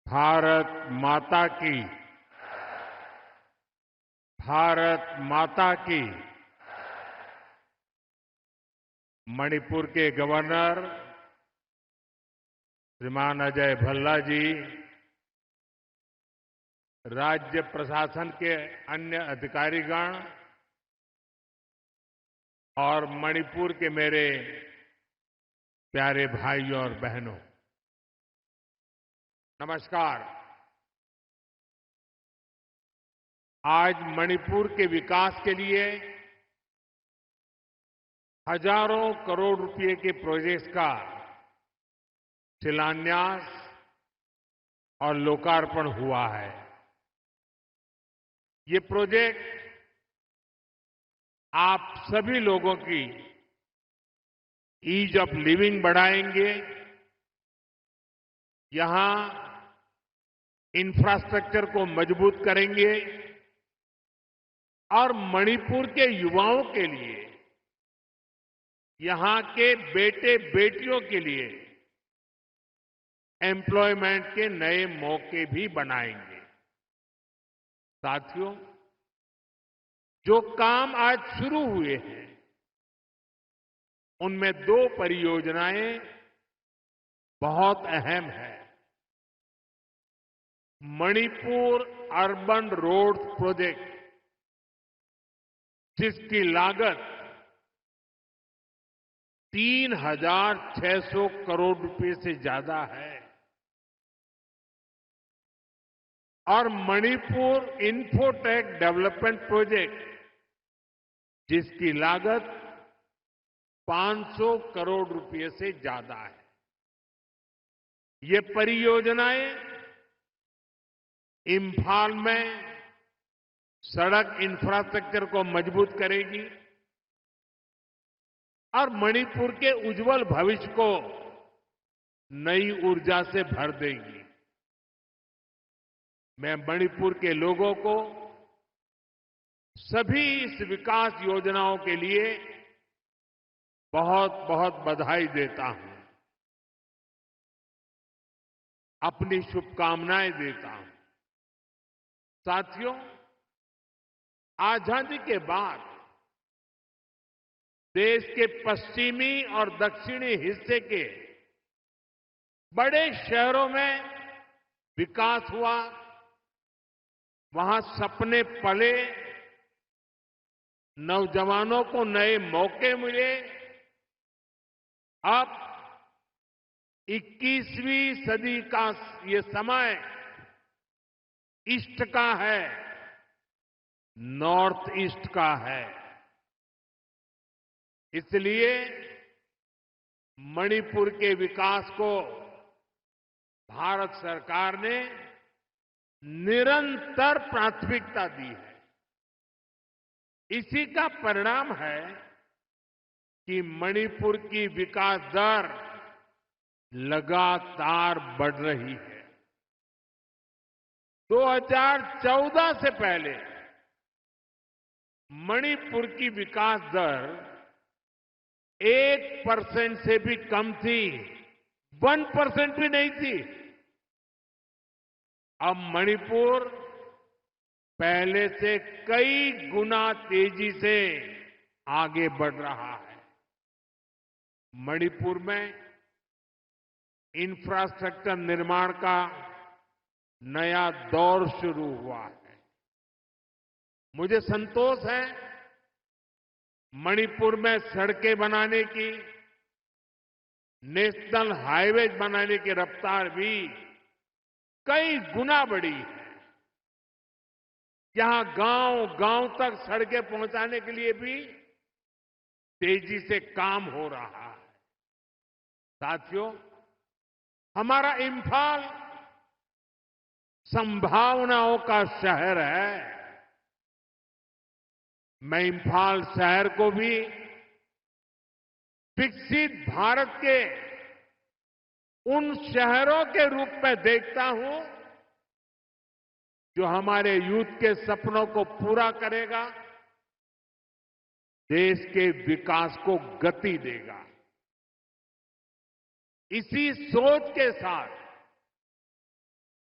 भारत माता की। भारत माता की। मणिपुर के गवर्नर श्रीमान अजय भल्ला जी, राज्य प्रशासन के अन्य अधिकारीगण और मणिपुर के मेरे प्यारे भाइयों और बहनों, नमस्कार। आज मणिपुर के विकास के लिए हजारों करोड़ रुपए के प्रोजेक्ट्स का शिलान्यास और लोकार्पण हुआ है। ये प्रोजेक्ट आप सभी लोगों की ईज ऑफ लिविंग बढ़ाएंगे, यहां इंफ्रास्ट्रक्चर को मजबूत करेंगे और मणिपुर के युवाओं के लिए, यहां के बेटे बेटियों के लिए एम्प्लॉयमेंट के नए मौके भी बनाएंगे। साथियों, जो काम आज शुरू हुए हैं उनमें 2 परियोजनाएं बहुत अहम हैं। मणिपुर अर्बन रोड प्रोजेक्ट, जिसकी लागत 3,600 करोड़ रुपए से ज्यादा है, और मणिपुर इंफोटेक डेवलपमेंट प्रोजेक्ट, जिसकी लागत 500 करोड़ रुपए से ज्यादा है। ये परियोजनाएं इंफाल में सड़क इंफ्रास्ट्रक्चर को मजबूत करेगी और मणिपुर के उज्जवल भविष्य को नई ऊर्जा से भर देगी। मैं मणिपुर के लोगों को सभी इस विकास योजनाओं के लिए बहुत बहुत बधाई देता हूं, अपनी शुभकामनाएं देता हूं। साथियों, आजादी के बाद देश के पश्चिमी और दक्षिणी हिस्से के बड़े शहरों में विकास हुआ, वहां सपने पले, नौजवानों को नए मौके मिले। अब 21वीं सदी का ये समय ईस्ट का है, नॉर्थ ईस्ट का है। इसलिए मणिपुर के विकास को भारत सरकार ने निरंतर प्राथमिकता दी है। इसी का परिणाम है कि मणिपुर की विकास दर लगातार बढ़ रही है। 2014 से पहले मणिपुर की विकास दर 1% से भी कम थी, 1% भी नहीं थी। अब मणिपुर पहले से कई गुना तेजी से आगे बढ़ रहा है। मणिपुर में इंफ्रास्ट्रक्चर निर्माण का नया दौर शुरू हुआ है। मुझे संतोष है, मणिपुर में सड़कें बनाने की, नेशनल हाईवेज बनाने की रफ्तार भी कई गुना बढ़ी है। यहां गांव-गांव तक सड़कें पहुंचाने के लिए भी तेजी से काम हो रहा है। साथियों, हमारा इंफाल संभावनाओं का शहर है। मैं इंफाल शहर को भी विकसित भारत के उन शहरों के रूप में देखता हूं जो हमारे यूथ के सपनों को पूरा करेगा, देश के विकास को गति देगा। इसी सोच के साथ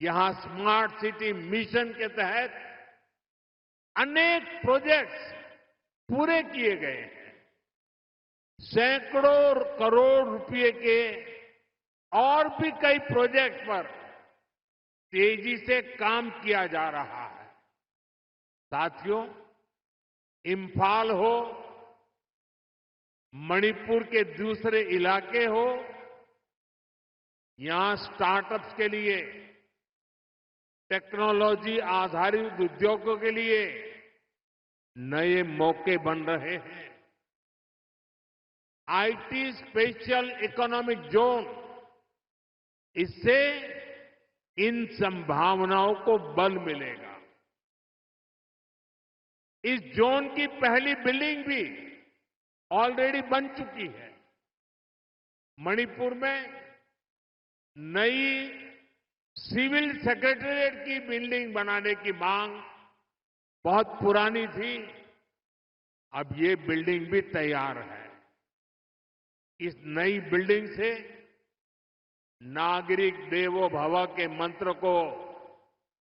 यहां स्मार्ट सिटी मिशन के तहत अनेक प्रोजेक्ट्स पूरे किए गए हैं। सैकड़ों करोड़ रुपए के और भी कई प्रोजेक्ट पर तेजी से काम किया जा रहा है। साथियों, इंफाल हो, मणिपुर के दूसरे इलाके हो, यहां स्टार्टअप्स के लिए, टेक्नोलॉजी आधारित उद्योगों के लिए नए मौके बन रहे हैं। आईटी स्पेशल इकोनॉमिक जोन, इससे इन संभावनाओं को बल मिलेगा। इस जोन की पहली बिल्डिंग भी ऑलरेडी बन चुकी है। मणिपुर में नई सिविल सेक्रेटेरिएट की बिल्डिंग बनाने की मांग बहुत पुरानी थी। अब ये बिल्डिंग भी तैयार है। इस नई बिल्डिंग से नागरिक देवो भव के मंत्र को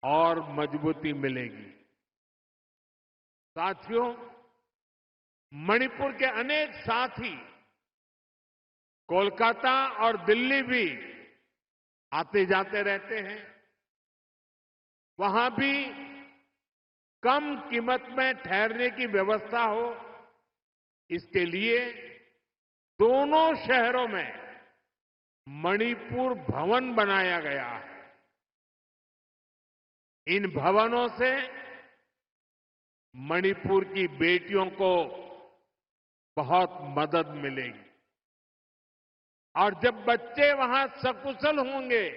और मजबूती मिलेगी। साथियों, मणिपुर के अनेक साथी कोलकाता और दिल्ली भी आते जाते रहते हैं। वहां भी कम कीमत में ठहरने की व्यवस्था हो, इसके लिए दोनों शहरों में मणिपुर भवन बनाया गया है। इन भवनों से मणिपुर की बेटियों को बहुत मदद मिलेगी और जब बच्चे वहां सकुशल होंगे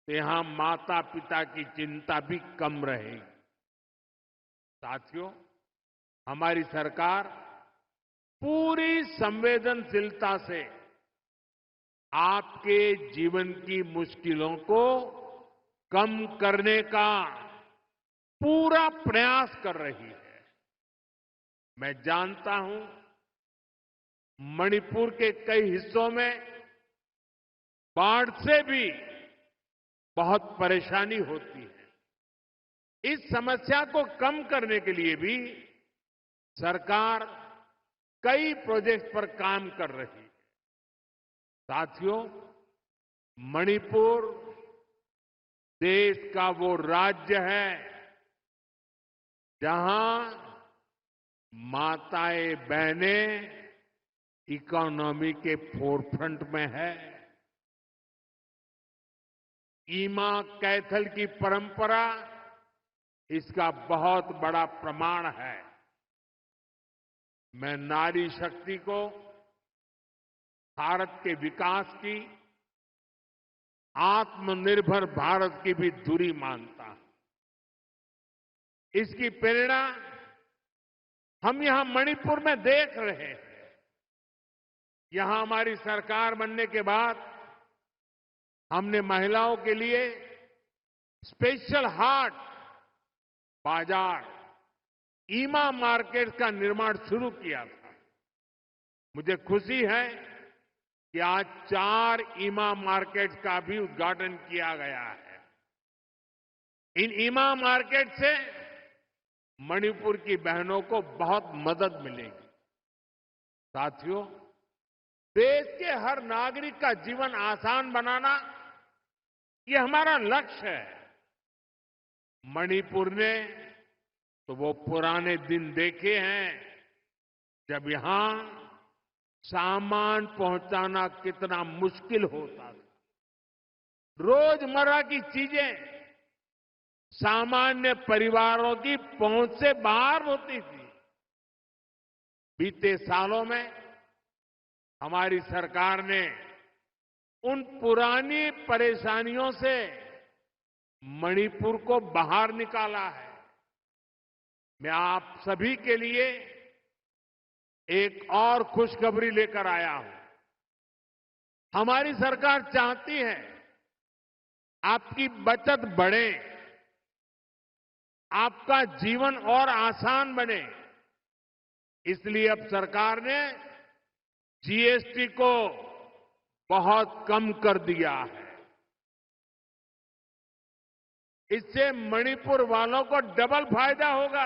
तो यहां माता पिता की चिंता भी कम रहेगी। साथियों, हमारी सरकार पूरी संवेदनशीलता से आपके जीवन की मुश्किलों को कम करने का पूरा प्रयास कर रही है। मैं जानता हूं मणिपुर के कई हिस्सों में बाढ़ से भी बहुत परेशानी होती है। इस समस्या को कम करने के लिए भी सरकार कई प्रोजेक्ट पर काम कर रही है। साथियों, मणिपुर देश का वो राज्य है जहां माताएं बहनें इकोनॉमी के फोरफ्रंट में है। ईमा कैथल की परंपरा इसका बहुत बड़ा प्रमाण है। मैं नारी शक्ति को भारत के विकास की, आत्मनिर्भर भारत की भी धुरी मानता हूं। इसकी प्रेरणा हम यहां मणिपुर में देख रहे हैं। यहां हमारी सरकार बनने के बाद हमने महिलाओं के लिए स्पेशल हाट, बाजार, ईमा मार्केट का निर्माण शुरू किया था। मुझे खुशी है कि आज 4 ईमा मार्केट का भी उद्घाटन किया गया है। इन ईमा मार्केट से मणिपुर की बहनों को बहुत मदद मिलेगी। साथियों, देश के हर नागरिक का जीवन आसान बनाना ये हमारा लक्ष्य है। मणिपुर ने तो वो पुराने दिन देखे हैं जब यहां सामान पहुंचाना कितना मुश्किल होता था। रोजमर्रा की चीजें सामान्य परिवारों की पहुंच से बाहर होती थी। बीते सालों में हमारी सरकार ने उन पुरानी परेशानियों से मणिपुर को बाहर निकाला है। मैं आप सभी के लिए एक और खुशखबरी लेकर आया हूं। हमारी सरकार चाहती है आपकी बचत बढ़े, आपका जीवन और आसान बने। इसलिए अब सरकार ने जीएसटी को बहुत कम कर दिया है। इससे मणिपुर वालों को डबल फायदा होगा।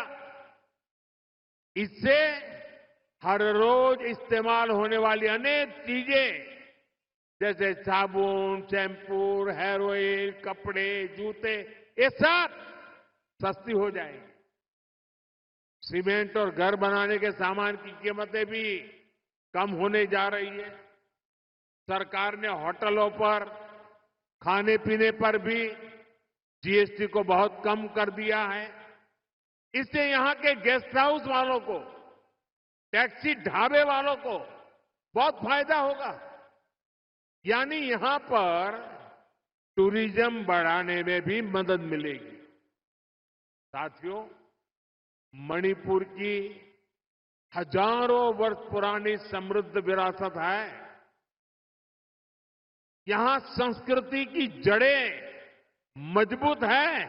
इससे हर रोज इस्तेमाल होने वाली अनेक चीजें जैसे साबुन, शैम्पू, हेयर ऑयल, कपड़े, जूते, ये सब सस्ती हो जाएगी। सीमेंट और घर बनाने के सामान की कीमतें भी कम होने जा रही है। सरकार ने होटलों पर, खाने पीने पर भी जीएसटी को बहुत कम कर दिया है। इससे यहां के गेस्ट हाउस वालों को, टैक्सी ढाबे वालों को बहुत फायदा होगा। यानी यहां पर टूरिज्म बढ़ाने में भी मदद मिलेगी। साथियों, मणिपुर की हजारों वर्ष पुरानी समृद्ध विरासत है। यहां संस्कृति की जड़ें मजबूत है,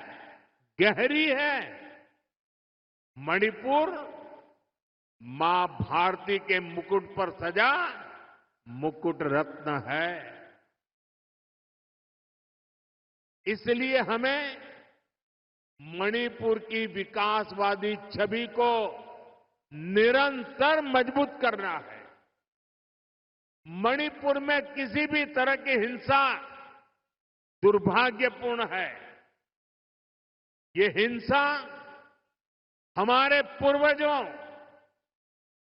गहरी है। मणिपुर मां भारती के मुकुट पर सजा मुकुट रत्न है। इसलिए हमें मणिपुर की विकासवादी छवि को निरंतर मजबूत करना है। मणिपुर में किसी भी तरह की हिंसा दुर्भाग्यपूर्ण है। ये हिंसा हमारे पूर्वजों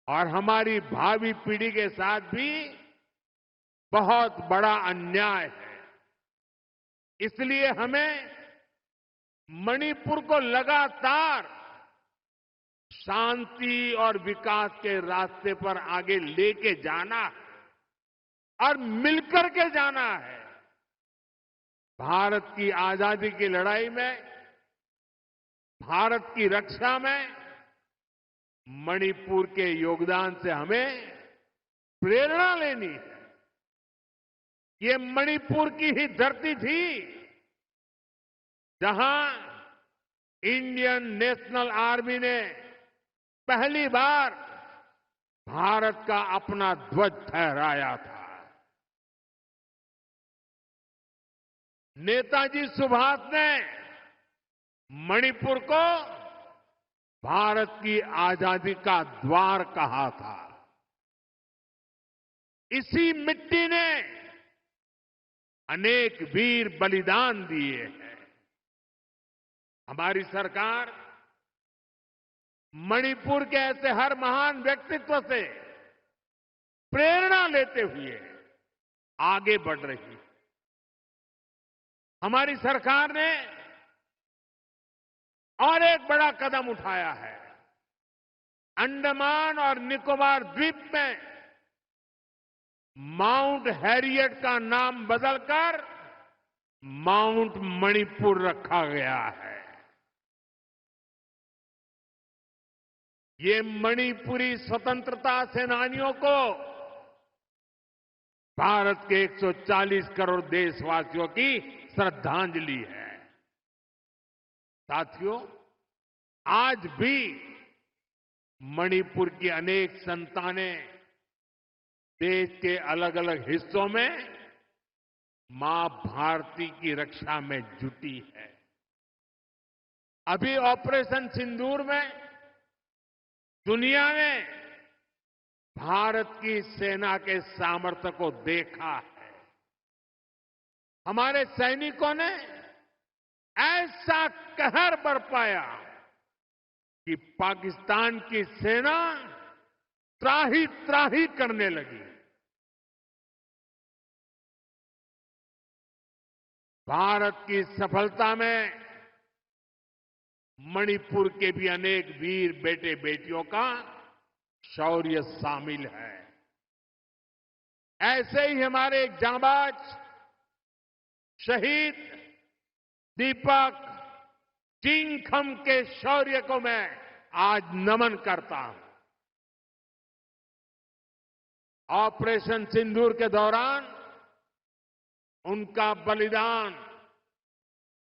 और हमारी भावी पीढ़ी के साथ भी बहुत बड़ा अन्याय है। इसलिए हमें मणिपुर को लगातार शांति और विकास के रास्ते पर आगे लेके जाना है और मिलकर के जाना है। भारत की आजादी की लड़ाई में, भारत की रक्षा में मणिपुर के योगदान से हमें प्रेरणा लेनी है। ये मणिपुर की ही धरती थी जहां इंडियन नेशनल आर्मी ने पहली बार भारत का अपना ध्वज फहराया था। नेताजी सुभाष ने मणिपुर को भारत की आजादी का द्वार कहा था। इसी मिट्टी ने अनेक वीर बलिदान दिए हैं। हमारी सरकार मणिपुर के ऐसे हर महान व्यक्तित्व से प्रेरणा लेते हुए आगे बढ़ रही है। हमारी सरकार ने और एक बड़ा कदम उठाया है। अंडमान और निकोबार द्वीप में माउंट हैरियट का नाम बदलकर माउंट मणिपुर रखा गया है। ये मणिपुरी स्वतंत्रता सेनानियों को भारत के 140 करोड़ देशवासियों की श्रद्धांजलि है। साथियों, आज भी मणिपुर की अनेक संतानें देश के अलग अलग हिस्सों में मां भारती की रक्षा में जुटी है। अभी ऑपरेशन सिंदूर में दुनिया ने भारत की सेना के सामर्थ्य को देखा है। हमारे सैनिकों ने ऐसा कहर बरपाया कि पाकिस्तान की सेना त्राही त्राही करने लगी। भारत की सफलता में मणिपुर के भी अनेक वीर बेटे बेटियों का शौर्य शामिल है। ऐसे ही हमारे एक जांबाज शहीद दीपक चिंगखम के शौर्य को मैं आज नमन करता हूं। ऑपरेशन सिंदूर के दौरान उनका बलिदान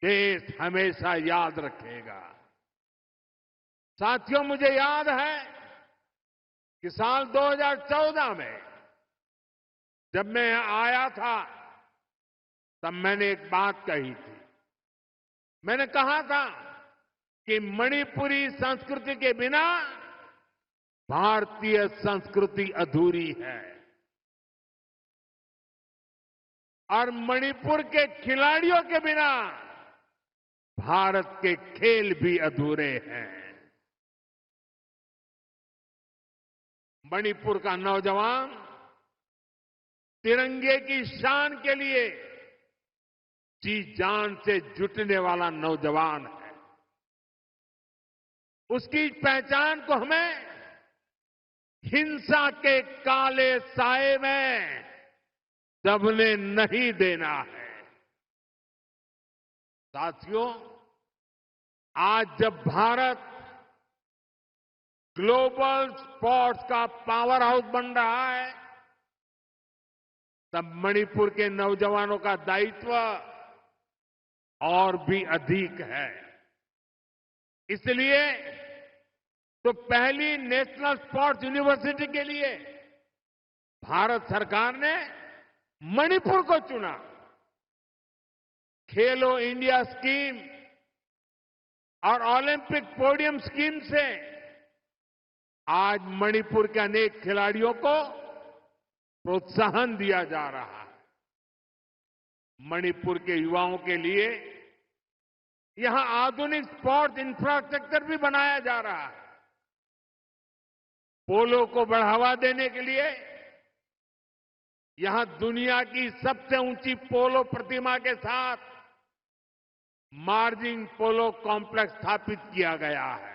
देश हमेशा याद रखेगा। साथियों, मुझे याद है कि साल 2014 में जब मैं यहां आया था तब मैंने एक बात कही थी मैंने कहा था कि मणिपुरी संस्कृति के बिना भारतीय संस्कृति अधूरी है और मणिपुर के खिलाड़ियों के बिना भारत के खेल भी अधूरे हैं। मणिपुर का नौजवान तिरंगे की शान के लिए जी जान से जुटने वाला नौजवान है। उसकी पहचान को हमें हिंसा के काले साए में दबने नहीं देना है। साथियों, आज जब भारत ग्लोबल स्पोर्ट्स का पावर हाउस बन रहा है, तब मणिपुर के नौजवानों का दायित्व और भी अधिक है। इसलिए तो पहली नेशनल स्पोर्ट्स यूनिवर्सिटी के लिए भारत सरकार ने मणिपुर को चुना। खेलो इंडिया स्कीम और ओलंपिक पोडियम स्कीम से आज मणिपुर के अनेक खिलाड़ियों को प्रोत्साहन दिया जा रहा है। मणिपुर के युवाओं के लिए यहां आधुनिक स्पोर्ट्स इंफ्रास्ट्रक्चर भी बनाया जा रहा है। पोलो को बढ़ावा देने के लिए यहां दुनिया की सबसे ऊंची पोलो प्रतिमा के साथ मार्जिन पोलो कॉम्प्लेक्स स्थापित किया गया है।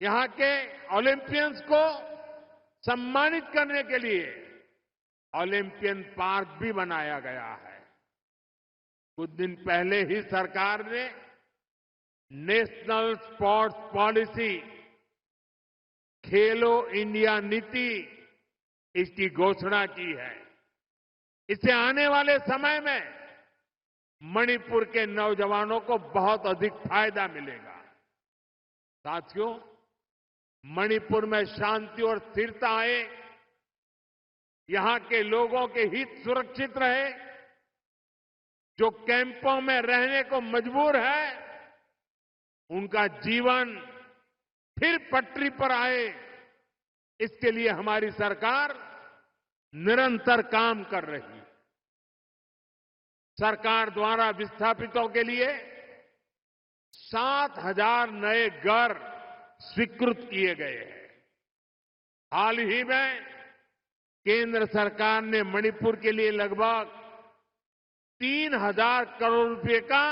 यहां के ओलंपियंस को सम्मानित करने के लिए ओलंपियन पार्क भी बनाया गया है। कुछ दिन पहले ही सरकार ने नेशनल स्पोर्ट्स पॉलिसी खेलो इंडिया नीति इसकी घोषणा की है। इससे आने वाले समय में मणिपुर के नौजवानों को बहुत अधिक फायदा मिलेगा। साथियों, मणिपुर में शांति और स्थिरता आए, यहां के लोगों के हित सुरक्षित रहे, जो कैंपों में रहने को मजबूर है उनका जीवन फिर पटरी पर आए, इसके लिए हमारी सरकार निरंतर काम कर रही है। सरकार द्वारा विस्थापितों के लिए 7,000 नए घर स्वीकृत किए गए हैं। हाल ही में केंद्र सरकार ने मणिपुर के लिए लगभग 3,000 करोड़ रुपए का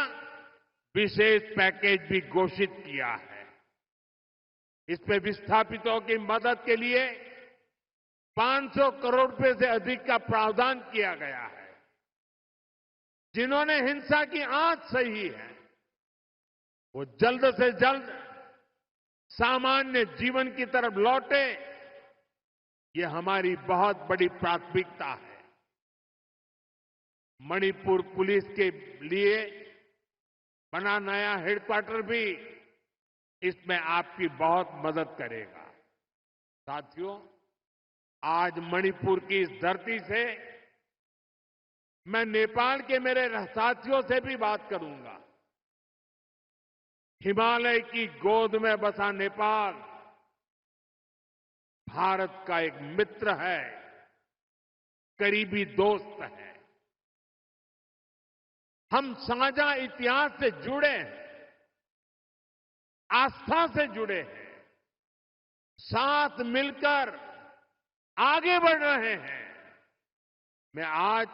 विशेष पैकेज भी घोषित किया है। इसमें विस्थापितों की मदद के लिए 500 करोड़ रुपए से अधिक का प्रावधान किया गया है। जिन्होंने हिंसा की आंच सही है वो जल्द से जल्द सामान्य जीवन की तरफ लौटे, ये हमारी बहुत बड़ी प्राथमिकता है। मणिपुर पुलिस के लिए बना नया हेडक्वार्टर भी इसमें आपकी बहुत मदद करेगा। साथियों, आज मणिपुर की इस धरती से मैं नेपाल के मेरे साथियों से भी बात करूंगा। हिमालय की गोद में बसा नेपाल भारत का एक मित्र है, करीबी दोस्त है। हम साझा इतिहास से जुड़े हैं, आस्था से जुड़े हैं, साथ मिलकर आगे बढ़ रहे हैं। मैं आज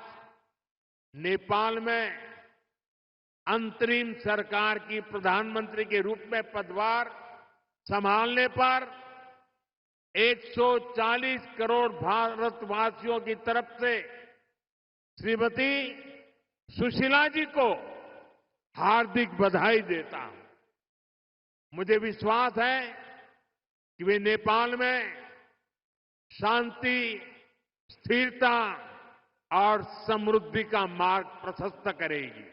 नेपाल में अंतरिम सरकार की प्रधानमंत्री के रूप में पदभार संभालने पर 140 करोड़ भारतवासियों की तरफ से श्रीमती सुशीला जी को हार्दिक बधाई देता हूं। मुझे विश्वास है कि वे नेपाल में शांति, स्थिरता और समृद्धि का मार्ग प्रशस्त करेगी।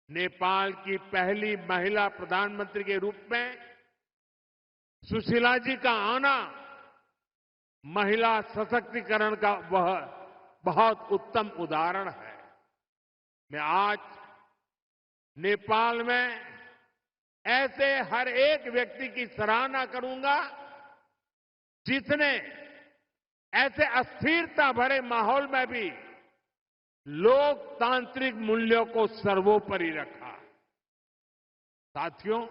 नेपाल की पहली महिला प्रधानमंत्री के रूप में सुशीला जी का आना महिला सशक्तिकरण का वह बहुत उत्तम उदाहरण है। मैं आज नेपाल में ऐसे हर एक व्यक्ति की सराहना करूंगा जिसने ऐसे अस्थिरता भरे माहौल में भी लोकतांत्रिक मूल्यों को सर्वोपरि रखा। साथियों,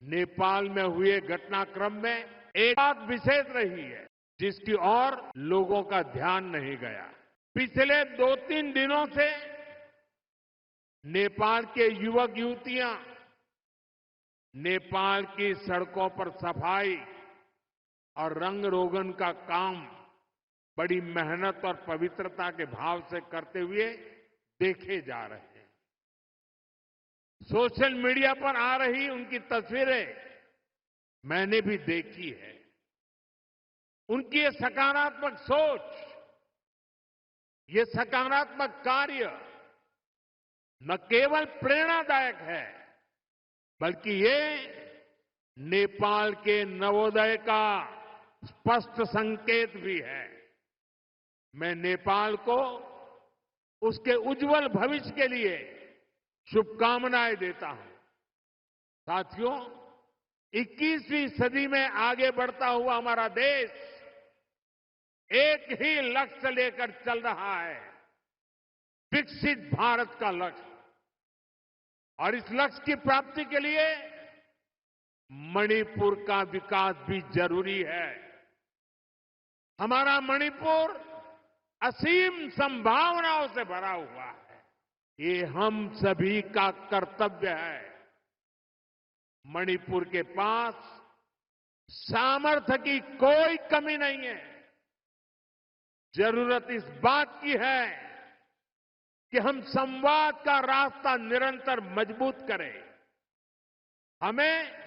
नेपाल में हुए घटनाक्रम में एक बात विशेष रही है जिसकी ओर लोगों का ध्यान नहीं गया। पिछले 2-3 दिनों से नेपाल के युवक युवतियां नेपाल की सड़कों पर सफाई और रंग रोगन का काम बड़ी मेहनत और पवित्रता के भाव से करते हुए देखे जा रहे हैं। सोशल मीडिया पर आ रही उनकी तस्वीरें मैंने भी देखी है। उनकी ये सकारात्मक सोच, ये सकारात्मक कार्य न केवल प्रेरणादायक है बल्कि ये नेपाल के नवोदय का स्पष्ट संकेत भी है। मैं नेपाल को उसके उज्जवल भविष्य के लिए शुभकामनाएं देता हूं। साथियों, 21वीं सदी में आगे बढ़ता हुआ हमारा देश एक ही लक्ष्य लेकर चल रहा है, विकसित भारत का लक्ष्य। और इस लक्ष्य की प्राप्ति के लिए मणिपुर का विकास भी जरूरी है। हमारा मणिपुर असीम संभावनाओं से भरा हुआ है। ये हम सभी का कर्तव्य है। मणिपुर के पास सामर्थ्य की कोई कमी नहीं है। जरूरत इस बात की है कि हम संवाद का रास्ता निरंतर मजबूत करें। हमें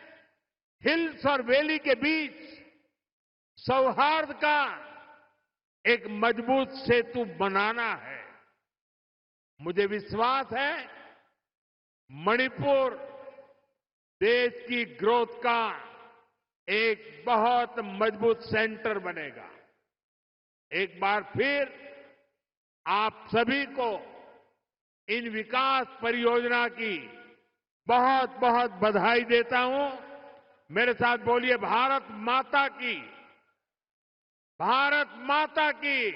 हिल्स और वैली के बीच सौहार्द का एक मजबूत सेतु बनाना है। मुझे विश्वास है मणिपुर देश की ग्रोथ का एक बहुत मजबूत सेंटर बनेगा। एक बार फिर आप सभी को इन विकास परियोजना की बहुत बहुत बधाई देता हूं। मेरे साथ बोलिए, भारत माता की, भारत माता की,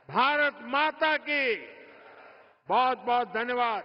भारत माता की। बहुत बहुत धन्यवाद।